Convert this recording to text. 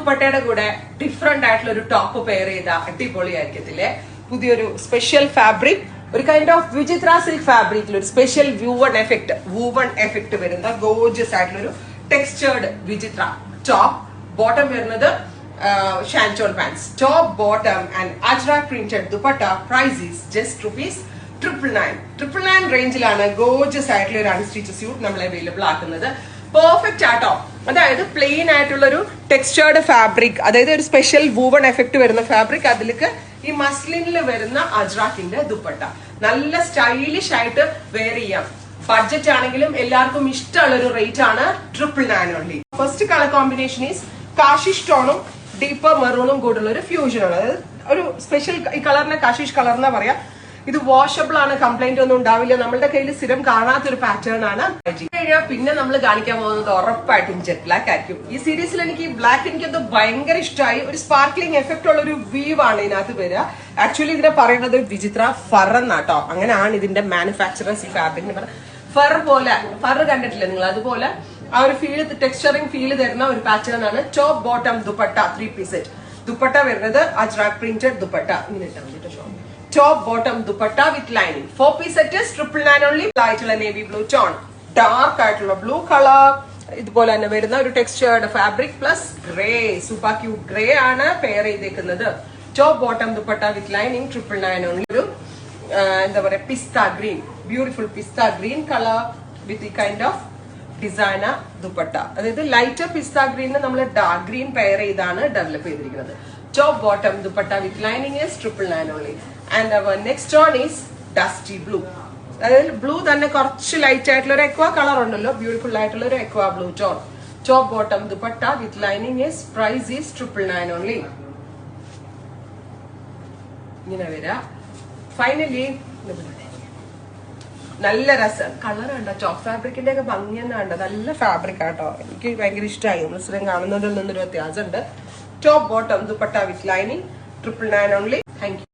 ദുപ്പട്ടയുടെ കൂടെ ഡിഫറെന്റ് ആയിട്ടുള്ള ഒരു ടോപ്പ് പെയർ ചെയ്ത അടിപൊളിയായിരിക്കത്തില്ലേ? പുതിയൊരു സ്പെഷ്യൽ ഫാബ്രിക്, ഒരു കൈൻഡ് ഓഫ് വിചിത്ര സിൽക്ക് ഫാബ്രിക്കിൽ ഒരു സ്പെഷ്യൽ വൂവൺ എഫക്ട് വരുന്ന ഗോർജിയസ് ആയിട്ടുള്ള ഒരു ടെക്സ്ചേർഡ് വിചിത്ര ടോപ്പ്. ബോട്ടം വരുന്നത് ഷാൻചോൾ pants, top bottom and Ajrak printed dupatta. Price is just ₹999 റേഞ്ചിലാണ് ഗോർജിയസ് ആയിട്ടുള്ള ഒരു അൺസ്റ്റിച്ച് സ്യൂട്ട് നമ്മൾ അവൈലബിൾ ആക്കുന്നത്. പെർഫെക്റ്റ് ആട്ടോ. അതായത് പ്ലെയിൻ ആയിട്ടുള്ള ഒരു ടെക്സ്ചേർഡ് ഫാബ്രിക്, അതായത് ഒരു സ്പെഷ്യൽ വൂവൺ എഫക്ട് വരുന്ന ഫാബ്രിക്, അതിലേക്ക് ഈ മസ്ലിനിൽ വരുന്ന അജ്രാക്കിന്റെ ദുപ്പട്ട നല്ല സ്റ്റൈലിഷ് ആയിട്ട് വെയർ ചെയ്യാം. ബഡ്ജറ്റ് ആണെങ്കിലും എല്ലാവർക്കും ഇഷ്ടമുള്ള ഒരു റേറ്റ് ആണ് $999 only. First colour combination is Kashish ടോണും ഡീപ്പർ മെറൂണും കൂടുള്ള ഒരു ഫ്യൂഷൻ ആണ്. അതായത് ഒരു സ്പെഷ്യൽ, ഈ കളറിനെ കാഷിഷ് കളർ എന്നാ പറയാ. ഇത് വാഷബിൾ ആണ്, കംപ്ലൈന്റ് ഒന്നും ഉണ്ടാവില്ല. നമ്മളുടെ കയ്യിൽ സ്ഥിരം കാണാത്തൊരു പാറ്റേൺ ആണ്. പിന്നെ നമ്മൾ കാണിക്കാൻ പോകുന്നത് ഉറപ്പായിട്ടും ജെറ്റ് ബ്ലാക്ക് ആയിരിക്കും. ഈ സീരീസിൽ എനിക്ക് ഈ ബ്ലാക്ക് എനിക്കത് ഭയങ്കര ഇഷ്ടമായി. ഒരു സ്പാർക്ലിംഗ് എഫക്ട് ഉള്ള ഒരു വീവ് ആണ് ഇതിനകത്ത് വരിക. ആക്ച്വലി ഇതിനെ പറയുന്നത് വിചിത്ര ഫർ എന്നാട്ടോ. അങ്ങനെയാണ് ഇതിന്റെ മാനുഫാക്ചറേഴ്സ് ഈ ഫാബ്രിക്കിന് ഫർ പോലെ. ഫർ കണ്ടിട്ടില്ല നിങ്ങൾ? അതുപോലെ ആ ഒരു ഫീൽ, ടെക്സ്ചറിങ് ഫീൽ തരുന്ന ഒരു പാറ്റേൺ ആണ്. Top bottom dupatta 3-piece set. Dupatta വരുന്നത് അജ്രാക് പ്രിന്റഡ് ദുപ്പട്ട. ഇങ്ങനെ top bottom dupatta with lining. 4-piece set $999 only. ആയിട്ടുള്ള നേവി ബ്ലൂ ടോൺ, ഡാർക്ക് ആയിട്ടുള്ള ബ്ലൂ കളർ, ഇതുപോലെ തന്നെ വരുന്ന ഒരു textured fabric plus grey, super cute grey ആണ് പെയർ ചെയ്തേക്കുന്നത്. Top bottom dupatta with lining $999 only. ഒരു എന്താ പറയാ, pista green, beautiful pista green colour with ഈ കൈൻഡ് ഓഫ് ഡിസൈനർ ദുപ്പട്ട. അതായത് ലൈറ്റർ പിസ്ത ഗ്രീന് നമ്മൾ ഡാർക്ക് ഗ്രീൻ പെയർ ചെയ്താണ് ഡെവലപ്പ് ചെയ്തിരിക്കുന്നത്. Top bottom dupatta with lining is $999 only. And our next one is dusty blue. അതായത് blue തന്നെ കുറച്ച് ലൈറ്റ് ആയിട്ടുള്ള ഒരു എക്വാ കളർ ഉണ്ടല്ലോ, ബ്യൂട്ടിഫുൾ ആയിട്ടുള്ള ഒരു aqua blue tone. Top bottom dupatta with lining is price is $999 only. ഇങ്ങനെ വരാ. ഫൈനലി നല്ല രസം കളർ കണ്ടോ, ടോപ്പ് ഫാബ്രിക്കിന്റെ ഒക്കെ ഭംഗി തന്നെ കണ്ടോ, നല്ല ഫാബ്രിക് ആട്ടോ. എനിക്ക് ഭയങ്കര ഇഷ്ടമായി. നമ്മൾ സ്ഥിരം കാണുന്നതിൽ നിന്നൊരു വ്യത്യാസമുണ്ട്. Top bottom dupatta with lining $999 only. Thank you.